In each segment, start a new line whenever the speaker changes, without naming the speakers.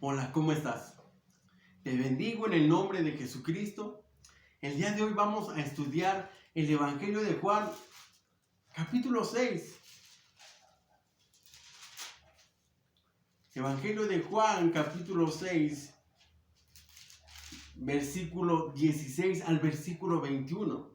Hola, ¿cómo estás? Te bendigo en el nombre de Jesucristo. El día de hoy vamos a estudiar el Evangelio de Juan, capítulo 6. Evangelio de Juan, capítulo 6, versículo 16 al versículo 21.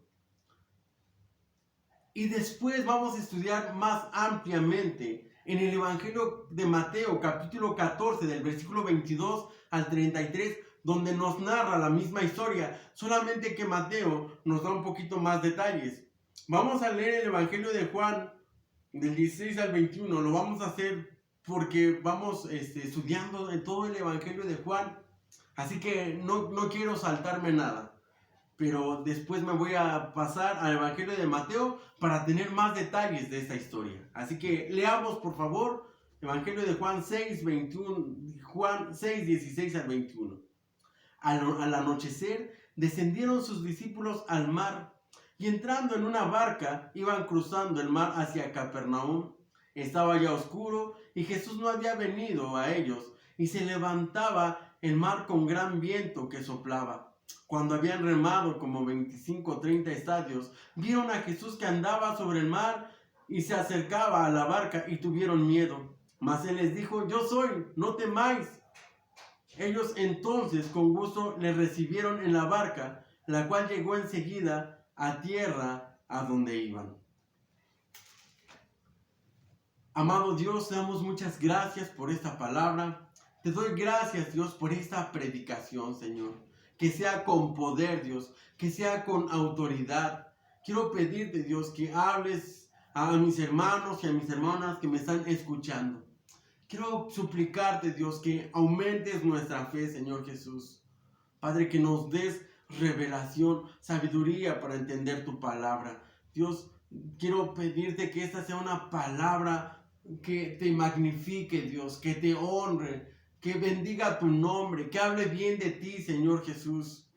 Y después vamos a estudiar más ampliamente en el Evangelio de Mateo, capítulo 14, del versículo 22 al 33, donde nos narra la misma historia, solamente que Mateo nos da un poquito más detalles. Vamos a leer el Evangelio de Juan del 16 al 21, lo vamos a hacer porque vamos estudiando en todo el Evangelio de Juan, así que no quiero saltarme nada. Pero después me voy a pasar al Evangelio de Mateo para tener más detalles de esta historia. Así que leamos, por favor, Evangelio de Juan 6, 21, Juan 6, 16 al 21. Al anochecer, descendieron sus discípulos al mar y entrando en una barca, iban cruzando el mar hacia Capernaum. Estaba ya oscuro y Jesús no había venido a ellos, y se levantaba el mar con gran viento que soplaba. Cuando habían remado como 25 o 30 estadios, vieron a Jesús que andaba sobre el mar y se acercaba a la barca y tuvieron miedo. Mas él les dijo: yo soy, no temáis. Ellos entonces con gusto le recibieron en la barca, la cual llegó enseguida a tierra a donde iban. Amado Dios, te damos muchas gracias por esta palabra. Te doy gracias, Dios, por esta predicación, Señor. Que sea con poder, Dios, que sea con autoridad. Quiero pedirte, Dios, que hables a mis hermanos y a mis hermanas que me están escuchando. Quiero suplicarte, Dios, que aumentes nuestra fe, Señor Jesús. Padre, que nos des revelación, sabiduría para entender tu palabra. Dios, quiero pedirte que esta sea una palabra que te magnifique, Dios, que te honre, que bendiga tu nombre, que hable bien de ti, Señor Jesús.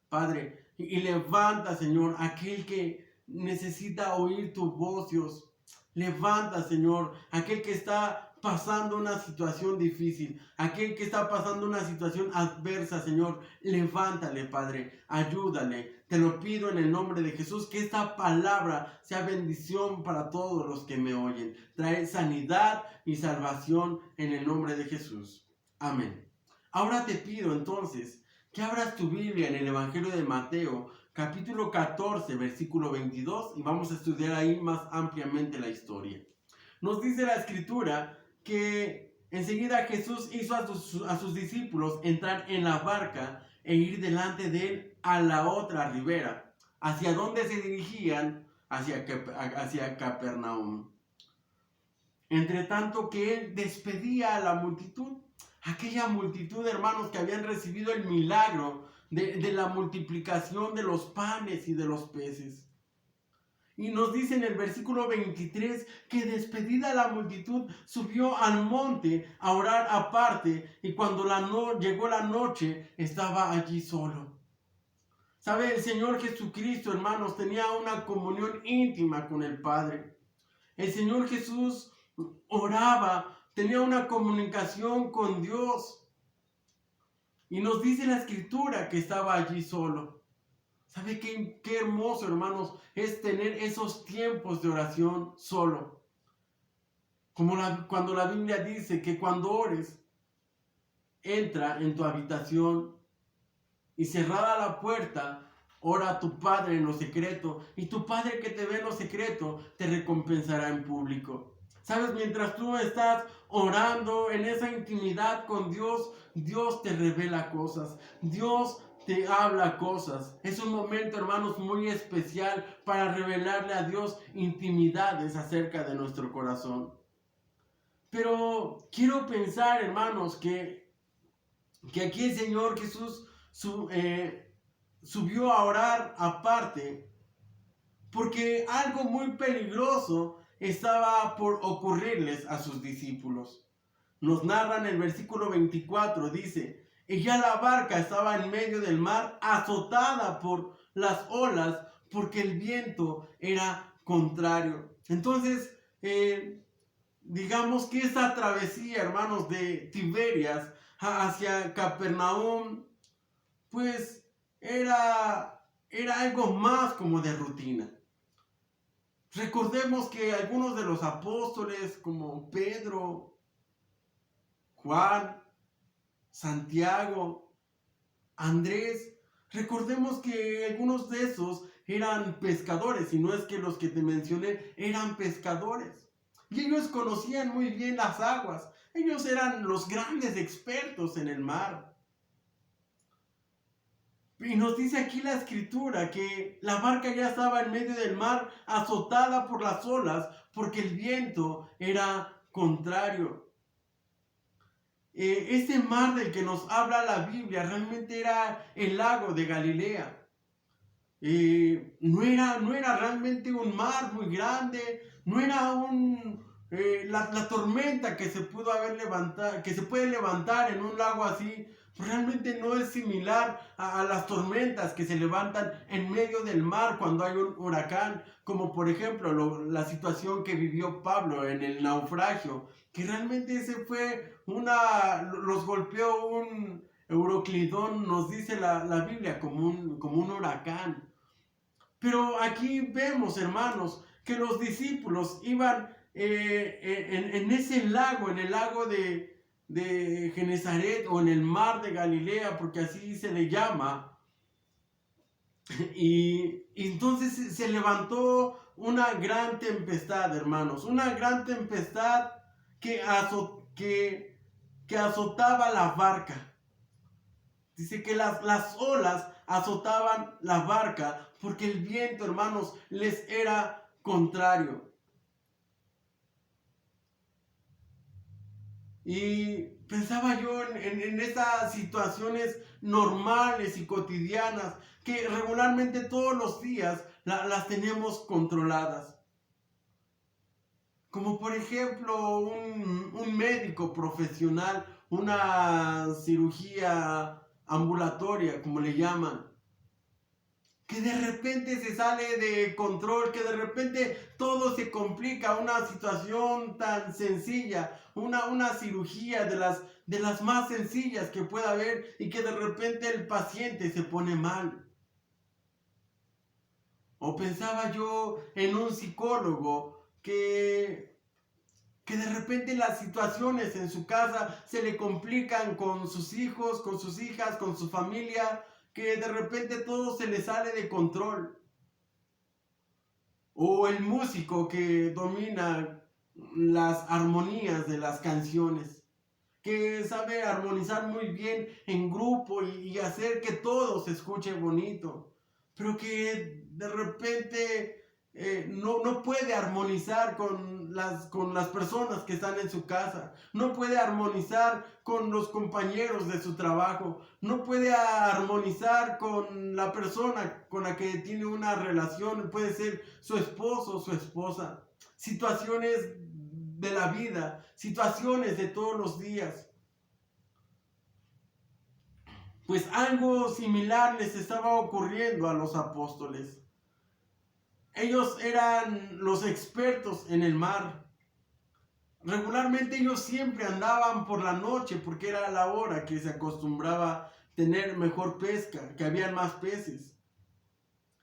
Padre, y levanta, Señor, aquel que necesita oír tu voz, Dios. Levanta, Señor, aquel que está pasando una situación difícil, aquel que está pasando una situación adversa, Señor. Levántale, Padre, ayúdale. Te lo pido en el nombre de Jesús, que esta palabra sea bendición para todos los que me oyen. Trae sanidad y salvación en el nombre de Jesús. Amén. Ahora te pido entonces que abras tu Biblia en el Evangelio de Mateo, capítulo 14, versículo 22, y vamos a estudiar ahí más ampliamente la historia. Nos dice la escritura que enseguida Jesús hizo a sus discípulos entrar en la barca e ir delante de él a la otra ribera, hacia donde se dirigían, hacia Capernaum. Entre tanto que él despedía a la multitud, aquella multitud, hermanos, que habían recibido el milagro de la multiplicación de los panes y de los peces. Y nos dice en el versículo 23 que despedida la multitud subió al monte a orar aparte, y cuando llegó la noche estaba allí solo. ¿Sabe? El Señor Jesucristo, hermanos, tenía una comunión íntima con el Padre. El Señor Jesús oraba, tenía una comunicación con Dios. Y nos dice la escritura que estaba allí solo. ¿Sabe qué hermoso, hermanos, es tener esos tiempos de oración solo? Cuando la Biblia dice que cuando ores, entra en tu habitación y cerrada la puerta, ora a tu Padre en lo secreto, y tu Padre que te ve en lo secreto te recompensará en público. ¿Sabes? Mientras tú estás orando en esa intimidad con Dios, Dios te revela cosas. Dios te habla cosas. Es un momento, hermanos, muy especial para revelarle a Dios intimidades acerca de nuestro corazón. Pero quiero pensar, hermanos, que aquí el Señor Jesús subió a orar aparte, porque algo muy peligroso estaba por ocurrirles a sus discípulos. Nos narran el versículo 24, dice: y ya la barca estaba en medio del mar, azotada por las olas, porque el viento era contrario. Entonces, digamos que esa travesía, hermanos, de Tiberias hacia Capernaum, pues era algo más como de rutina. Recordemos que algunos de los apóstoles como Pedro, Juan, Santiago, Andrés, recordemos que algunos de esos eran pescadores, y no es que los que te mencioné eran pescadores. Y ellos conocían muy bien las aguas. Ellos eran los grandes expertos en el mar. Y nos dice aquí la escritura que la barca ya estaba en medio del mar, azotada por las olas, porque el viento era contrario. Ese mar del que nos habla la Biblia realmente era el lago de Galilea. No era realmente un mar muy grande, no era la tormenta que se pudo haber levantado, que se puede levantar en un lago así, realmente no es similar a las tormentas que se levantan en medio del mar cuando hay un huracán, como por ejemplo la situación que vivió Pablo en el naufragio, que realmente ese fue los golpeó un Euroclidón, nos dice la Biblia, como un huracán. Pero aquí vemos, hermanos, que los discípulos iban en ese lago, en el lago de Genezaret o en el mar de Galilea, porque así se le llama. Y entonces se levantó una gran tempestad, hermanos, una gran tempestad que azotaba la barca. Dice que las olas azotaban la barca porque el viento, hermanos, les era contrario. Y pensaba yo en esas situaciones normales y cotidianas que regularmente todos los días las tenemos controladas. Como por ejemplo un médico profesional, una cirugía ambulatoria, como le llaman, que de repente se sale de control, que de repente todo se complica, una situación tan sencilla, una cirugía de las más sencillas que pueda haber, y que de repente el paciente se pone mal. O pensaba yo en un psicólogo que de repente las situaciones en su casa se le complican con sus hijos, con sus hijas, con su familia, que de repente todo se le sale de control. O el músico que domina las armonías de las canciones, que sabe armonizar muy bien en grupo y hacer que todo se escuche bonito, pero que de repente no puede armonizar con las personas que están en su casa, no puede armonizar con los compañeros de su trabajo, no puede armonizar con la persona con la que tiene una relación, puede ser su esposo o su esposa. Situaciones de la vida, situaciones de todos los días. Pues algo similar les estaba ocurriendo a los apóstoles. Ellos eran los expertos en el mar. Regularmente ellos siempre andaban por la noche porque era la hora que se acostumbraba tener mejor pesca, que habían más peces.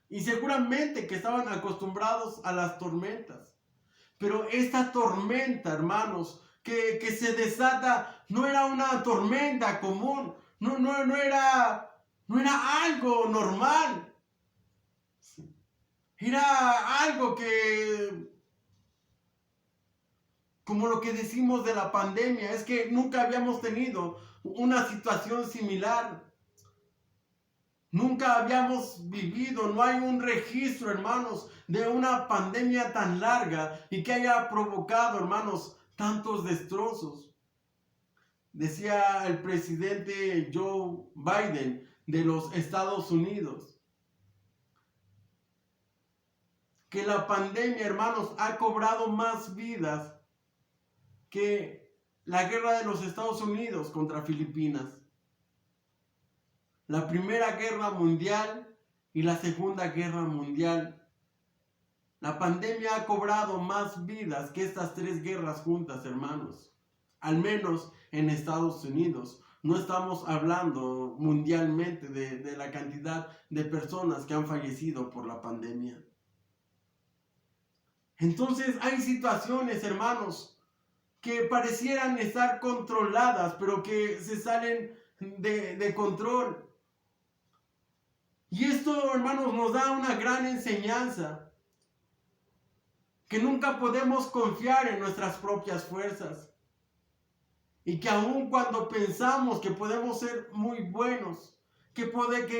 Y seguramente que estaban acostumbrados a las tormentas. Pero esta tormenta, hermanos, que se desata, no era una tormenta común, no era algo normal. Era algo que, como lo que decimos de la pandemia, es que nunca habíamos tenido una situación similar. Nunca habíamos vivido, no hay un registro, hermanos, de una pandemia tan larga y que haya provocado, hermanos, tantos destrozos. Decía el presidente Joe Biden de los Estados Unidos que la pandemia, hermanos, ha cobrado más vidas que la guerra de los Estados Unidos contra Filipinas. La Primera Guerra Mundial y la Segunda Guerra Mundial. La pandemia ha cobrado más vidas que estas tres guerras juntas, hermanos. Al menos en Estados Unidos. No estamos hablando mundialmente de la cantidad de personas que han fallecido por la pandemia. Entonces hay situaciones, hermanos, que parecieran estar controladas, pero que se salen de control. Y esto, hermanos, nos da una gran enseñanza, que nunca podemos confiar en nuestras propias fuerzas. Y que aun cuando pensamos que podemos ser muy buenos, que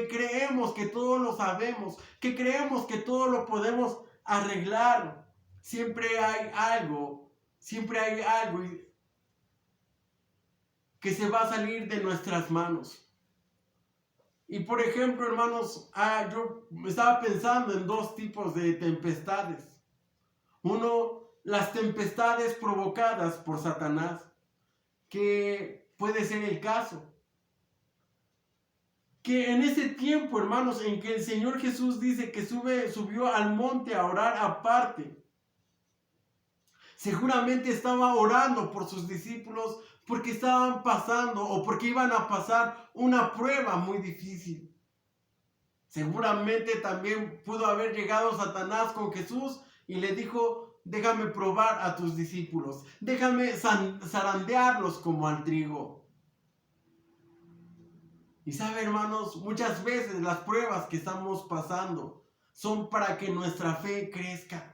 creemos que todo lo sabemos, que creemos que todo lo podemos arreglar, siempre hay algo que se va a salir de nuestras manos. Y por ejemplo, hermanos, yo estaba pensando en dos tipos de tempestades. Uno, las tempestades provocadas por Satanás, que puede ser el caso. Que en ese tiempo, hermanos, en que el Señor Jesús dice que subió al monte a orar aparte, seguramente estaba orando por sus discípulos porque estaban pasando o porque iban a pasar una prueba muy difícil. Seguramente también pudo haber llegado Satanás con Jesús y le dijo: déjame probar a tus discípulos, déjame zarandearlos como al trigo. Y sabe, hermanos, muchas veces las pruebas que estamos pasando son para que nuestra fe crezca.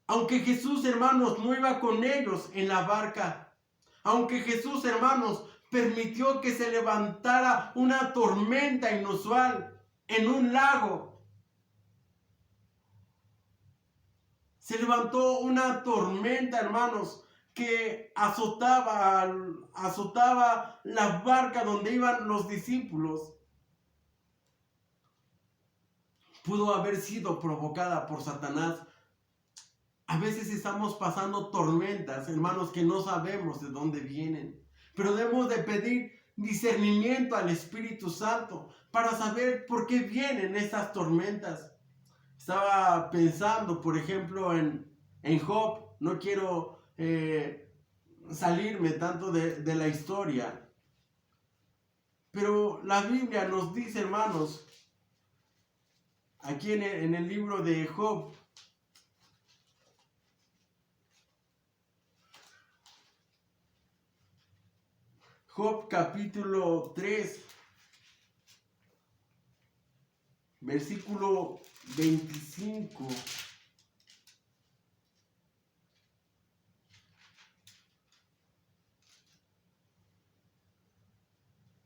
Aunque Jesús, hermanos, no iba con ellos en la barca, aunque Jesús, hermanos, permitió que se levantara una tormenta inusual en un lago, se levantó una tormenta, hermanos, que azotaba la barca donde iban los discípulos. Pudo haber sido provocada por Satanás. A veces estamos pasando tormentas, hermanos, que no sabemos de dónde vienen. Pero debemos de pedir discernimiento al Espíritu Santo para saber por qué vienen estas tormentas. Estaba pensando, por ejemplo, en Job. No quiero salirme tanto de la historia. Pero la Biblia nos dice, hermanos, aquí en el libro de Job, Job capítulo 3, versículo 25.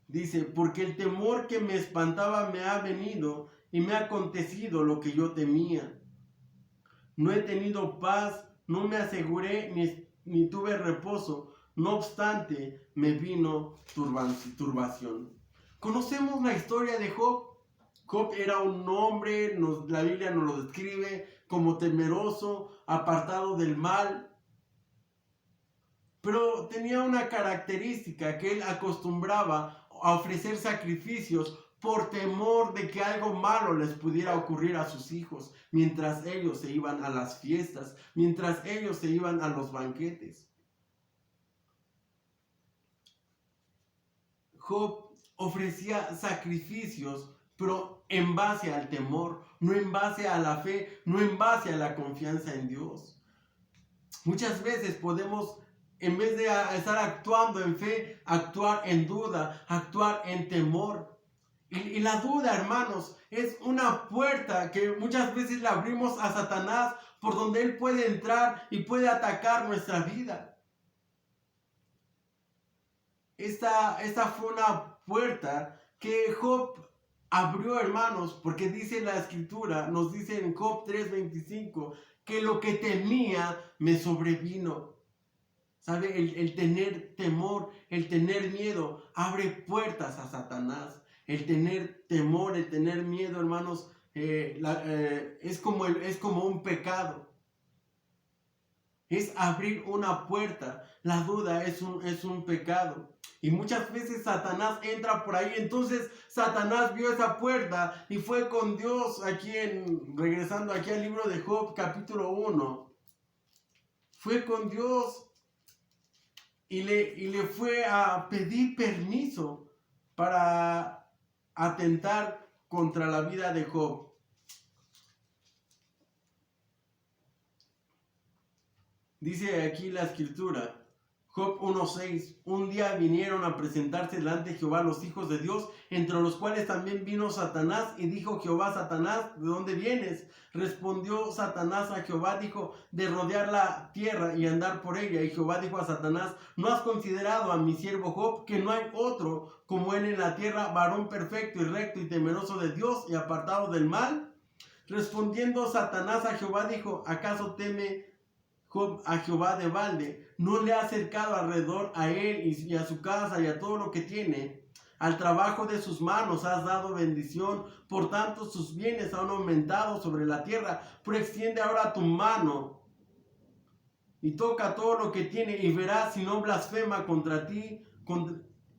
Dice: porque el temor que me espantaba me ha venido y me ha acontecido lo que yo temía. No he tenido paz, no me aseguré ni tuve reposo. No obstante, me vino turbación. Conocemos la historia de Job. Job era un hombre, la Biblia nos lo describe como temeroso, apartado del mal. Pero tenía una característica, que él acostumbraba a ofrecer sacrificios por temor de que algo malo les pudiera ocurrir a sus hijos mientras ellos se iban a las fiestas, mientras ellos se iban a los banquetes. Job ofrecía sacrificios, pero en base al temor, no en base a la fe, no en base a la confianza en Dios. Muchas veces podemos, en vez de estar actuando en fe, actuar en duda, actuar en temor. Y la duda, hermanos, es una puerta que muchas veces le abrimos a Satanás, por donde él puede entrar y puede atacar nuestra vida. Esta fue una puerta que Job abrió, hermanos, porque dice la escritura, nos dice en Job 3:25, que lo que temía me sobrevino. ¿Sabe? El tener temor, el tener miedo, abre puertas a Satanás. El tener temor, el tener miedo, hermanos, es como un pecado. Es abrir una puerta. La duda es un pecado. Y muchas veces Satanás entra por ahí. Entonces Satanás vio esa puerta y fue con Dios regresando aquí al libro de Job capítulo 1. Fue con Dios y le fue a pedir permiso para atentar contra la vida de Job. Dice aquí la escritura, Job 1:6, un día vinieron a presentarse delante de Jehová los hijos de Dios, entre los cuales también vino Satanás, y dijo Jehová a Satanás, ¿de dónde vienes? Respondió Satanás a Jehová, dijo, de rodear la tierra y andar por ella. Y Jehová dijo a Satanás, ¿no has considerado a mi siervo Job, que no hay otro como él en la tierra, varón perfecto y recto y temeroso de Dios y apartado del mal? Respondiendo Satanás a Jehová, dijo, ¿acaso teme Job a Jehová de balde? ¿No le ha acercado alrededor a él y a su casa y a todo lo que tiene? Al trabajo de sus manos has dado bendición, por tanto sus bienes han aumentado sobre la tierra. Pero extiende ahora tu mano y toca todo lo que tiene, y verás si no blasfema contra ti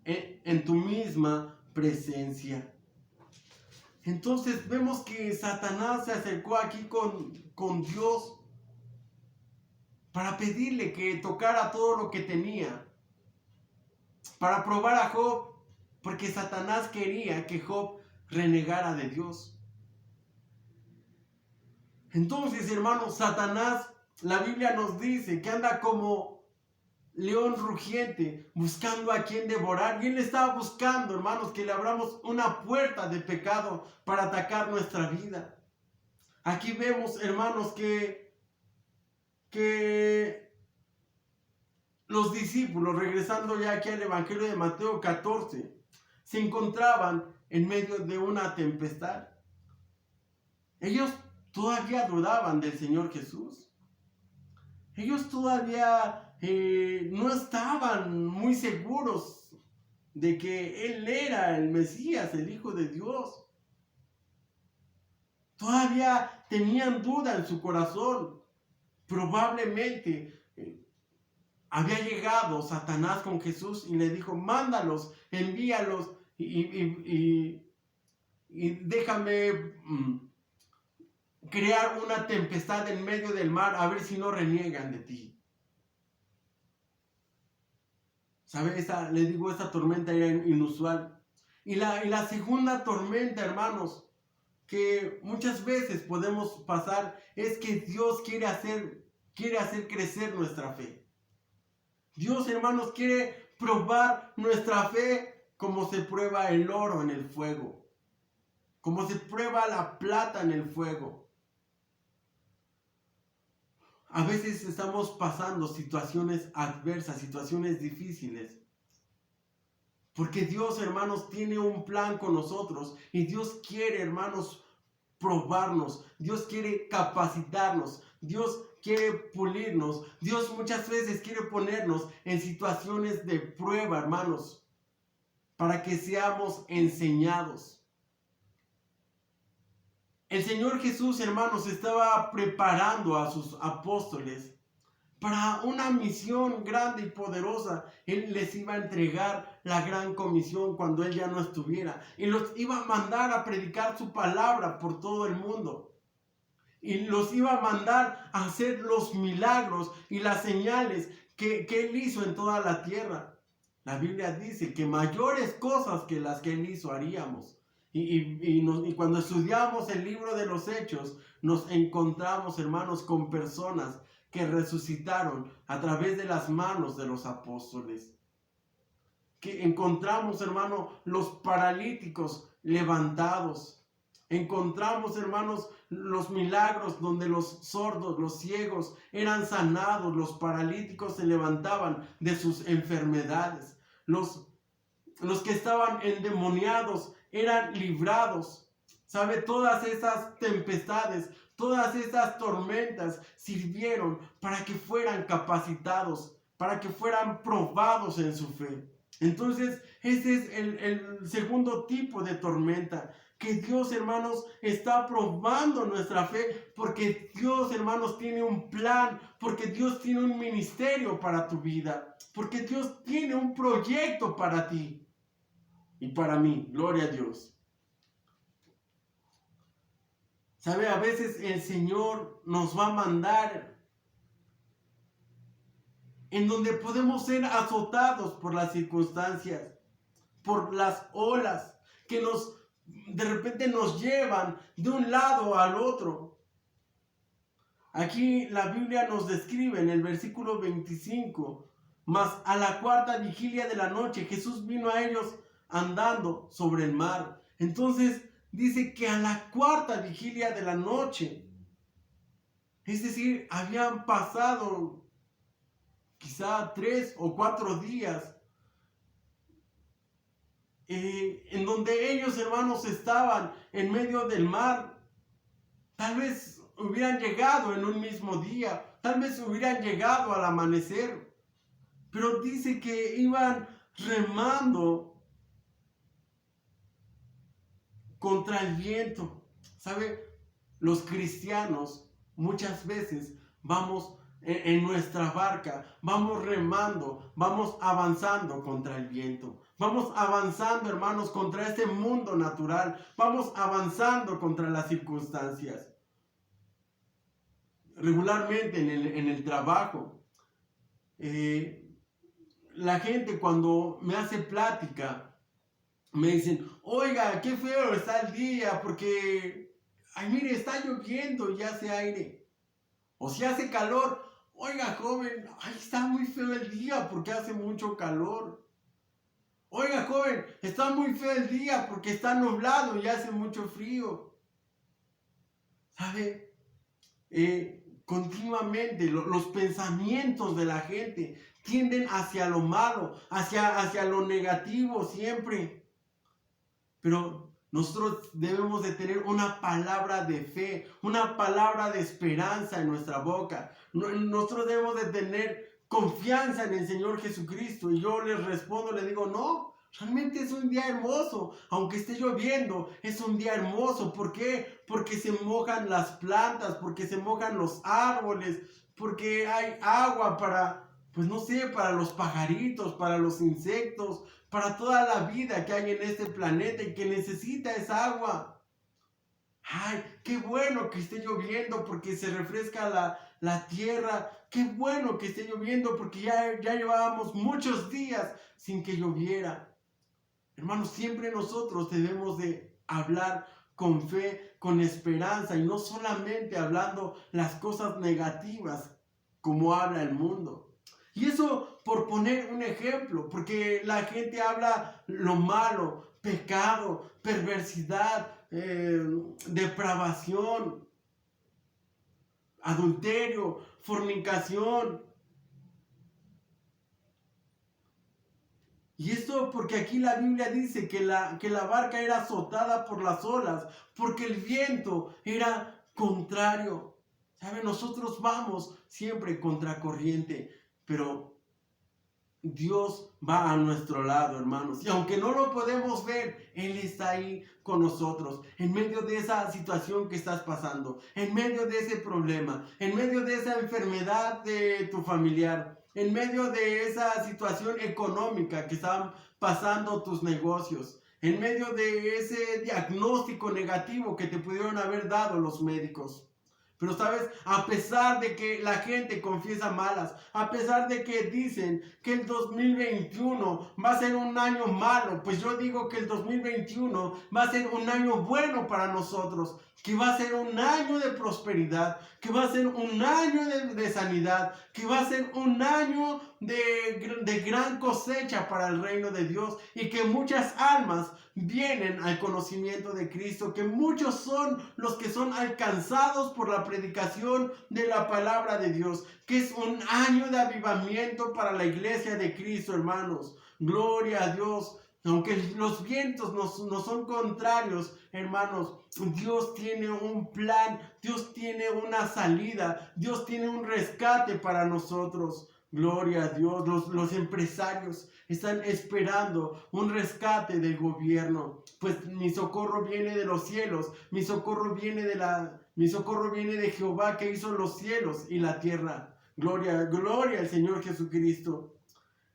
en tu misma presencia. Entonces vemos que Satanás se acercó aquí con Dios para pedirle que tocara todo lo que tenía, para probar a Job, porque Satanás quería que Job renegara de Dios. Entonces, hermanos, Satanás, la Biblia nos dice que anda como león rugiente, buscando a quien devorar. Y él estaba buscando, hermanos, que le abramos una puerta de pecado para atacar nuestra vida. Aquí vemos, hermanos, que los discípulos, regresando ya aquí al Evangelio de Mateo 14, se encontraban en medio de una tempestad. Ellos todavía dudaban del Señor Jesús. Ellos todavía no estaban muy seguros de que Él era el Mesías, el Hijo de Dios. Todavía tenían duda en su corazón. Probablemente había llegado Satanás con Jesús y le dijo, mándalos, envíalos y déjame crear una tempestad en medio del mar, a ver si no reniegan de ti. ¿Sabe? Esta tormenta era inusual. Y la segunda tormenta, hermanos, que muchas veces podemos pasar, es que Dios quiere hacer crecer nuestra fe. Dios, hermanos, quiere probar nuestra fe como se prueba el oro en el fuego, como se prueba la plata en el fuego. A veces estamos pasando situaciones adversas, situaciones difíciles, porque Dios, hermanos, tiene un plan con nosotros y Dios quiere, hermanos, probarnos. Dios quiere capacitarnos. Dios quiere pulirnos. Dios muchas veces quiere ponernos en situaciones de prueba, hermanos, para que seamos enseñados. El Señor Jesús, hermanos, estaba preparando a sus apóstoles para una misión grande y poderosa. Él les iba a entregar la gran comisión cuando Él ya no estuviera. Y los iba a mandar a predicar su palabra por todo el mundo. Y los iba a mandar a hacer los milagros y las señales que Él hizo en toda la tierra. La Biblia dice que mayores cosas que las que Él hizo haríamos. Y cuando estudiamos el libro de los Hechos, nos encontramos, hermanos, con personas que resucitaron a través de las manos de los apóstoles. Que encontramos, hermano, los paralíticos levantados. Encontramos, hermanos, los milagros donde los sordos, los ciegos eran sanados, los paralíticos se levantaban de sus enfermedades. Los que estaban endemoniados eran librados. ¿Sabe? Todas esas tempestades, todas esas tormentas sirvieron para que fueran capacitados, para que fueran probados en su fe. Entonces, ese es el segundo tipo de tormenta. Que Dios, hermanos, está probando nuestra fe, porque Dios, hermanos, tiene un plan, porque Dios tiene un ministerio para tu vida, porque Dios tiene un proyecto para ti y para mí. Gloria a Dios. ¿Sabe? A veces el Señor nos va a mandar en donde podemos ser azotados por las circunstancias, por las olas que de repente nos llevan de un lado al otro. Aquí la Biblia nos describe en el versículo 25, mas a la cuarta vigilia de la noche Jesús vino a ellos andando sobre el mar. Entonces dice que a la cuarta vigilia de la noche, es decir, habían pasado quizá 3 o 4 días en donde ellos, hermanos, estaban en medio del mar. Tal vez hubieran llegado en un mismo día, tal vez hubieran llegado al amanecer, pero dice que iban remando contra el viento. ¿Sabe? Los cristianos muchas veces vamos en nuestra barca, vamos remando, vamos avanzando contra el viento. Vamos avanzando, hermanos, contra este mundo natural. Vamos avanzando contra las circunstancias. Regularmente en el trabajo, la gente cuando me hace plática, me dicen, oiga, qué feo está el día, porque, ay, mire, está lloviendo y hace aire. O si hace calor, oiga, joven, ay, está muy feo el día porque hace mucho calor. Oiga, joven, está muy feo el día porque está nublado y hace mucho frío. ¿Sabe? Continuamente los pensamientos de la gente tienden hacia lo malo, hacia lo negativo siempre. Pero nosotros debemos de tener una palabra de fe, una palabra de esperanza en nuestra boca. Nosotros debemos de tener confianza en el Señor Jesucristo. Y yo les respondo, les digo, no, realmente es un día hermoso. Aunque esté lloviendo, es un día hermoso. ¿Por qué? Porque se mojan las plantas, porque se mojan los árboles, porque hay agua para, pues no sé, para los pajaritos, para los insectos, para toda la vida que hay en este planeta y que necesita esa agua. Ay, qué bueno que esté lloviendo porque se refresca la tierra. Qué bueno que esté lloviendo porque ya llevábamos muchos días sin que lloviera. Hermanos, siempre nosotros debemos de hablar con fe, con esperanza y no solamente hablando las cosas negativas como habla el mundo. Y eso por poner un ejemplo, porque la gente habla lo malo, pecado, perversidad, depravación, adulterio, fornicación. Y esto porque aquí la Biblia dice que la barca era azotada por las olas, porque el viento era contrario. ¿Sabe? Nosotros vamos siempre contracorriente, pero Dios va a nuestro lado, hermanos. Y aunque no lo podemos ver, Él está ahí con nosotros. En medio de esa situación que estás pasando, en medio de ese problema, en medio de esa enfermedad de tu familiar, en medio de esa situación económica que están pasando tus negocios, en medio de ese diagnóstico negativo que te pudieron haber dado los médicos. Pero sabes, a pesar de que la gente confiesa malas, a pesar de que dicen que el 2021 va a ser un año malo, pues yo digo que el 2021 va a ser un año bueno para nosotros, que va a ser un año de prosperidad, que va a ser un año de sanidad, que va a ser un año de gran cosecha para el reino de Dios y que muchas almas vienen al conocimiento de Cristo, que muchos son los que son alcanzados por la predicación de la palabra de Dios, que es un año de avivamiento para la iglesia de Cristo, hermanos. Gloria a Dios. Aunque los vientos no son contrarios, hermanos, Dios tiene un plan, Dios tiene una salida, Dios tiene un rescate para nosotros. Gloria a Dios. Los empresarios están esperando un rescate del gobierno, pues mi socorro viene de los cielos, mi socorro viene de Jehová que hizo los cielos y la tierra. Gloria, gloria al Señor Jesucristo.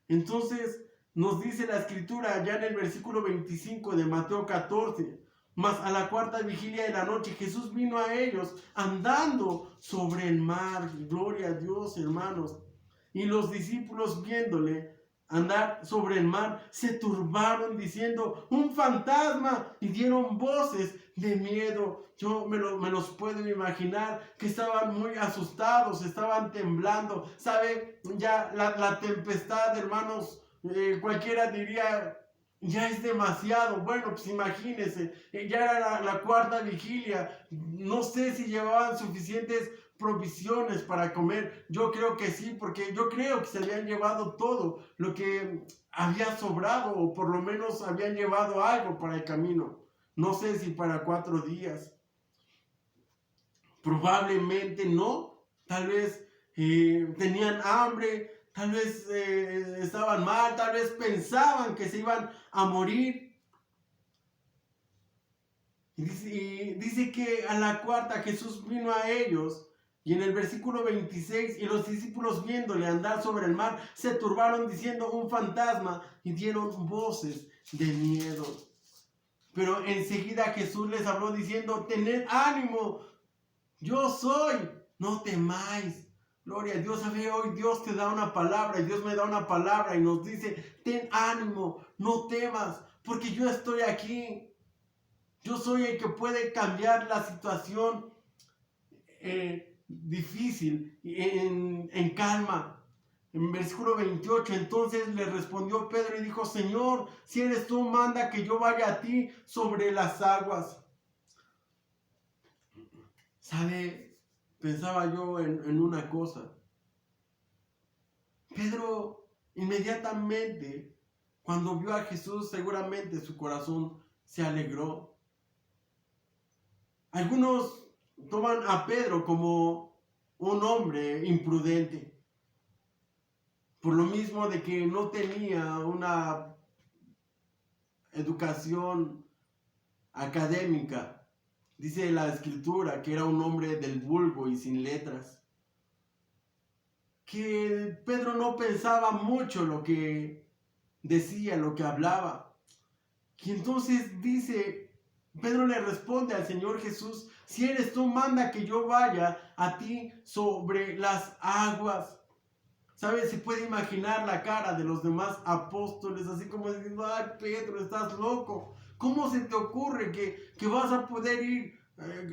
Entonces nos dice la escritura ya en el versículo 25 de Mateo 14, mas a la cuarta vigilia de la noche Jesús vino a ellos andando sobre el mar. Gloria a Dios, hermanos. Y los discípulos viéndole andar sobre el mar, se turbaron diciendo, un fantasma, y dieron voces de miedo. Yo me los puedo imaginar, que estaban muy asustados, estaban temblando. ¿Sabe? Ya la tempestad, hermanos, cualquiera diría, ya es demasiado. Bueno, pues imagínense, ya era la cuarta vigilia. No sé si llevaban suficientes provisiones para comer. Yo creo que sí, porque yo creo que se habían llevado todo lo que había sobrado, o por lo menos habían llevado algo para el camino. No sé si para 4 días. Probablemente no. Tal vez tenían hambre, tal vez estaban mal, tal vez pensaban que se iban a morir. Y dice que a la cuarta Jesús vino a ellos. Y en el versículo 26, y los discípulos viéndole andar sobre el mar, se turbaron diciendo, un fantasma, y dieron voces de miedo. Pero enseguida Jesús les habló diciendo, tened ánimo, yo soy, no temáis. Gloria a Dios. ¿Sabe? Hoy Dios te da una palabra, y Dios me da una palabra y nos dice, ten ánimo, no temas, porque yo estoy aquí. Yo soy el que puede cambiar la situación difícil en calma. En versículo 28, entonces le respondió Pedro y dijo, Señor, si eres tú, manda que yo vaya a ti sobre las aguas. ¿Sabe? Pensaba yo en una cosa. Pedro inmediatamente, cuando vio a Jesús, seguramente su corazón se alegró. Algunos toman a Pedro como un hombre imprudente, por lo mismo de que no tenía una educación académica. Dice la escritura que era un hombre del vulgo y sin letras. Que Pedro no pensaba mucho lo que decía, lo que hablaba. Y entonces dice, Pedro le responde al Señor Jesús, si eres tú, manda que yo vaya a ti sobre las aguas. ¿Sabes? Se puede imaginar la cara de los demás apóstoles, así como diciendo, ay, Pedro, estás loco. ¿Cómo se te ocurre que vas a poder ir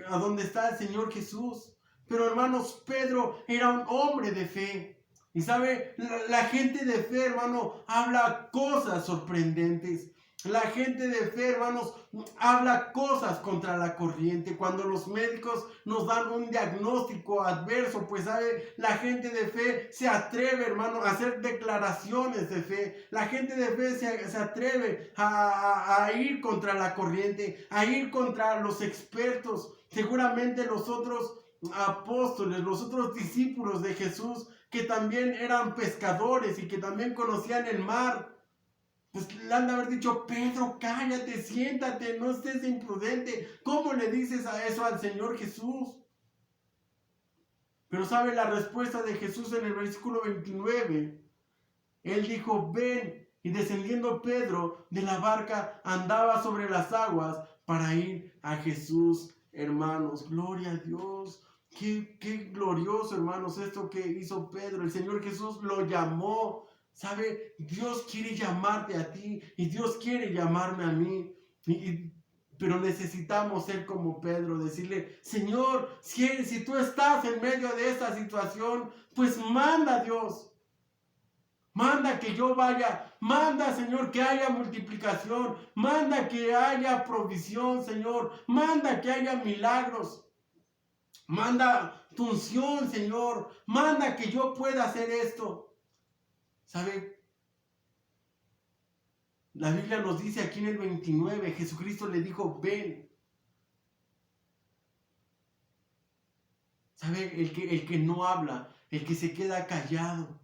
a donde está el Señor Jesús? Pero hermanos, Pedro era un hombre de fe. Y sabe, la gente de fe, hermano, habla cosas sorprendentes. La gente de fe, hermanos, habla cosas contra la corriente. Cuando los médicos nos dan un diagnóstico adverso, pues sabe, la gente de fe se atreve, hermano, a hacer declaraciones de fe. La gente de fe se atreve a ir contra la corriente, a ir contra los expertos. Seguramente los otros apóstoles, los otros discípulos de Jesús, que también eran pescadores y que también conocían el mar, pues le han de haber dicho, Pedro, cállate, siéntate, no estés imprudente. ¿Cómo le dices a eso al Señor Jesús? Pero sabe la respuesta de Jesús en el versículo 29. Él dijo, ven, y descendiendo Pedro de la barca andaba sobre las aguas para ir a Jesús, hermanos. Gloria a Dios. Qué glorioso, hermanos, esto que hizo Pedro. El Señor Jesús lo llamó. ¿Sabe? Dios quiere llamarte a ti y Dios quiere llamarme a mí. Pero necesitamos ser como Pedro, decirle, Señor, si tú estás en medio de esta situación, pues manda, Dios. Manda que yo vaya. Manda, Señor, que haya multiplicación. Manda que haya provisión, Señor. Manda que haya milagros. Manda tu unción, Señor. Manda que yo pueda hacer esto. ¿Sabe? La Biblia nos dice aquí en el 29, Jesucristo le dijo, ven. ¿Sabe? El que no habla, el que se queda callado.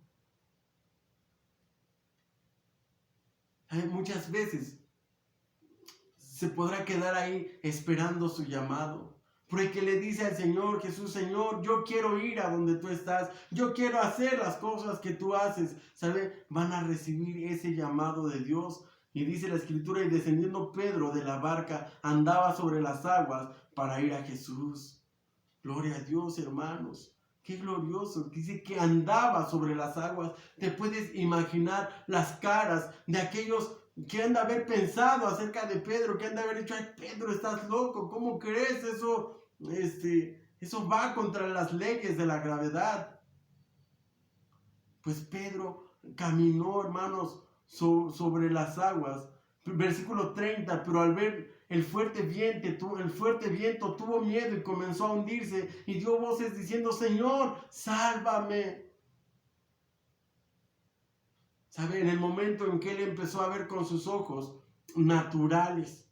¿Sabe? Muchas veces se podrá quedar ahí esperando su llamado. Pero el que le dice al Señor Jesús, Señor, yo quiero ir a donde tú estás, yo quiero hacer las cosas que tú haces, ¿sabe? Van a recibir ese llamado de Dios. Y dice la Escritura, y descendiendo Pedro de la barca, andaba sobre las aguas para ir a Jesús. Gloria a Dios, hermanos. Qué glorioso. Dice que andaba sobre las aguas. Te puedes imaginar las caras de aquellos que han de haber pensado acerca de Pedro, que han de haber dicho, ay, Pedro, estás loco, ¿cómo crees? Eso va contra las leyes de la gravedad. Pues Pedro caminó, hermanos, sobre las aguas. Versículo 30, pero al ver el fuerte viento tuvo miedo y comenzó a hundirse y dio voces diciendo, Señor, sálvame. ¿Sabe? En el momento en que él empezó a ver con sus ojos naturales,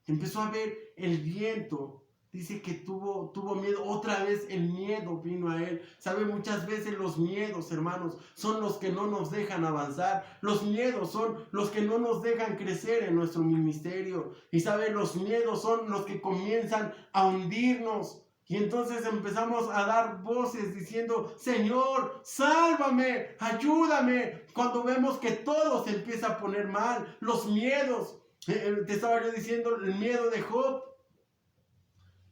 empezó a ver el viento, dice que tuvo miedo. Otra vez el miedo vino a él. ¿Sabe? Muchas veces los miedos, hermanos, son los que no nos dejan avanzar. Los miedos son los que no nos dejan crecer en nuestro ministerio. Y ¿sabe? Los miedos son los que comienzan a hundirnos. Y entonces empezamos a dar voces diciendo, Señor, sálvame, ayúdame. Cuando vemos que todo se empieza a poner mal, los miedos. Te estaba yo diciendo el miedo de Job.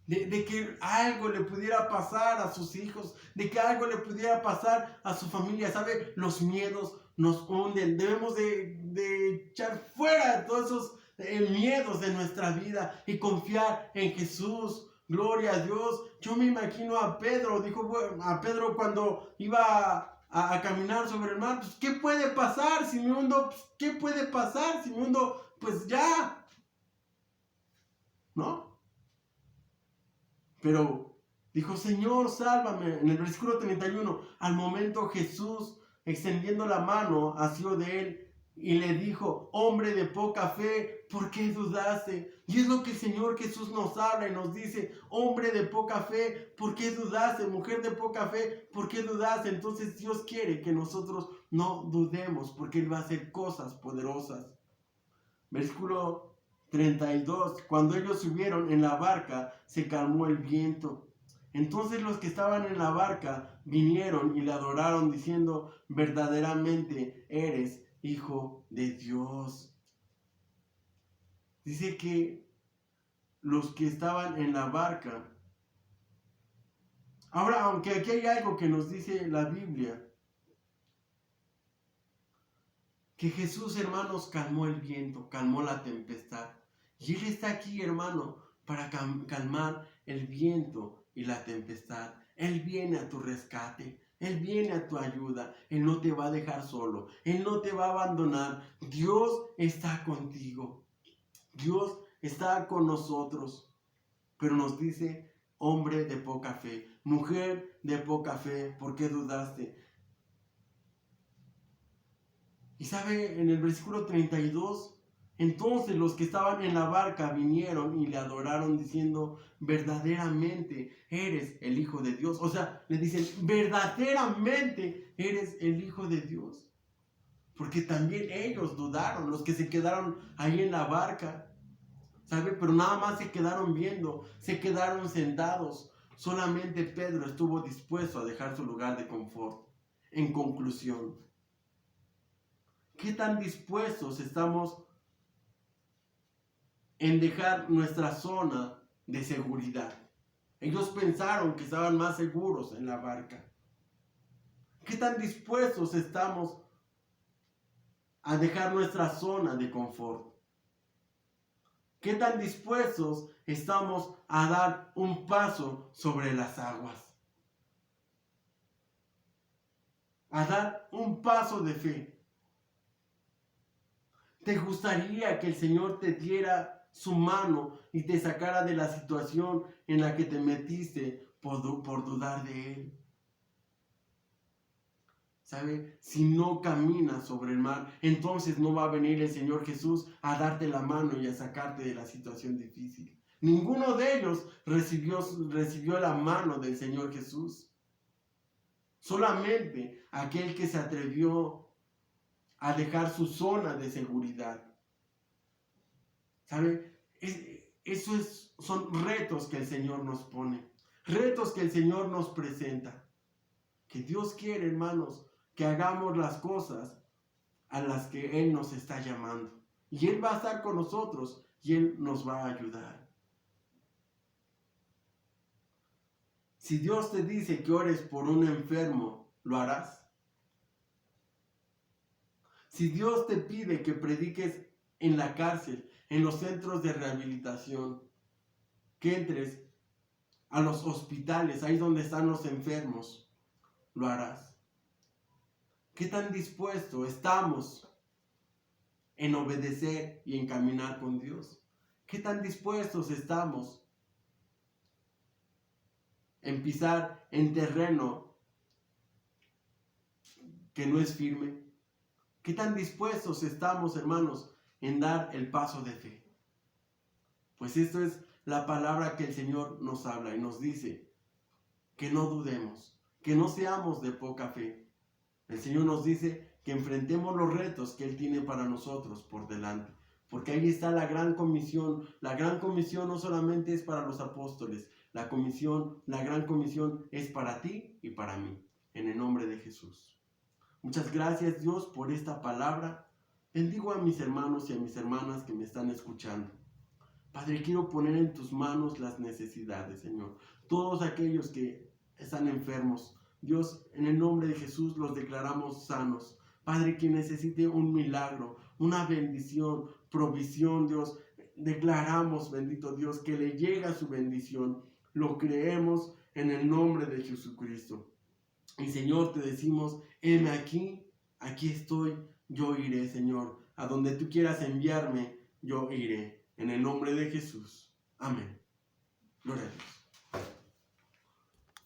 De que algo le pudiera pasar a sus hijos, de que algo le pudiera pasar a su familia. ¿Sabe? Los miedos nos hunden. Debemos de echar fuera todos esos miedos de nuestra vida y confiar en Jesús. Gloria a Dios. Yo me imagino a Pedro, dijo a Pedro cuando iba a caminar sobre el mar, pues ¿qué puede pasar si me hundo? Pues, ¿qué puede pasar si me hundo? Pues ya, ¿no? Pero dijo, Señor, sálvame. En el versículo 31, al momento Jesús, extendiendo la mano, asió de él y le dijo, hombre de poca fe, ¿por qué dudaste? Y es lo que el Señor Jesús nos habla y nos dice, hombre de poca fe, ¿por qué dudaste? Mujer de poca fe, ¿por qué dudaste? Entonces Dios quiere que nosotros no dudemos, porque Él va a hacer cosas poderosas. Versículo 32, cuando ellos subieron en la barca, se calmó el viento. Entonces los que estaban en la barca vinieron y le adoraron diciendo, verdaderamente eres Hijo de Dios. Dice que los que estaban en la barca. Ahora, aunque aquí hay algo que nos dice la Biblia, que Jesús, hermanos, calmó el viento, calmó la tempestad. Y Él está aquí, hermano, para calmar el viento y la tempestad. Él viene a tu rescate. Él viene a tu ayuda. Él no te va a dejar solo. Él no te va a abandonar. Dios está contigo. Dios está con nosotros. Pero nos dice, hombre de poca fe, mujer de poca fe, ¿por qué dudaste? Y sabe, en el versículo 32, entonces los que estaban en la barca vinieron y le adoraron diciendo, verdaderamente eres el Hijo de Dios. O sea, le dicen, verdaderamente eres el Hijo de Dios. Porque también ellos dudaron, los que se quedaron ahí en la barca. ¿Sabe? Pero nada más se quedaron viendo, se quedaron sentados. Solamente Pedro estuvo dispuesto a dejar su lugar de confort. En conclusión, ¿qué tan dispuestos estamos en dejar nuestra zona de seguridad? Ellos pensaron que estaban más seguros en la barca. ¿Qué tan dispuestos estamos a dejar nuestra zona de confort? ¿Qué tan dispuestos estamos a dar un paso sobre las aguas? A dar un paso de fe. ¿Te gustaría que el Señor te diera su mano y te sacara de la situación en la que te metiste por dudar de Él? ¿Sabe? Si no caminas sobre el mar, entonces no va a venir el Señor Jesús a darte la mano y a sacarte de la situación difícil. Ninguno de ellos recibió la mano del Señor Jesús. Solamente aquel que se atrevió a dejar su zona de seguridad. ¿Sabe? Son retos que el Señor nos pone. Retos que el Señor nos presenta. Que Dios quiere, hermanos, que hagamos las cosas a las que Él nos está llamando. Y Él va a estar con nosotros y Él nos va a ayudar. Si Dios te dice que ores por un enfermo, ¿lo harás? Si Dios te pide que prediques en la cárcel, en los centros de rehabilitación, que entres a los hospitales, ahí donde están los enfermos, ¿lo harás? ¿Qué tan dispuestos estamos en obedecer y en caminar con Dios? ¿Qué tan dispuestos estamos en pisar en terreno que no es firme? ¿Qué tan dispuestos estamos, hermanos, en dar el paso de fe? Pues esto es la palabra que el Señor nos habla y nos dice que no dudemos, que no seamos de poca fe. El Señor nos dice que enfrentemos los retos que Él tiene para nosotros por delante. Porque ahí está la gran comisión. La gran comisión no solamente es para los apóstoles. La gran comisión es para ti y para mí. En el nombre de Jesús. Muchas gracias, Dios, por esta palabra. Bendigo a mis hermanos y a mis hermanas que me están escuchando. Padre, quiero poner en tus manos las necesidades, Señor. Todos aquellos que están enfermos, Dios, en el nombre de Jesús los declaramos sanos. Padre, quien necesite un milagro, una bendición, provisión, Dios, declaramos, bendito Dios, que le llega su bendición. Lo creemos en el nombre de Jesucristo. Y Señor, te decimos, heme aquí, aquí estoy, yo iré, Señor. A donde tú quieras enviarme, yo iré. En el nombre de Jesús. Amén. Gloria a Dios.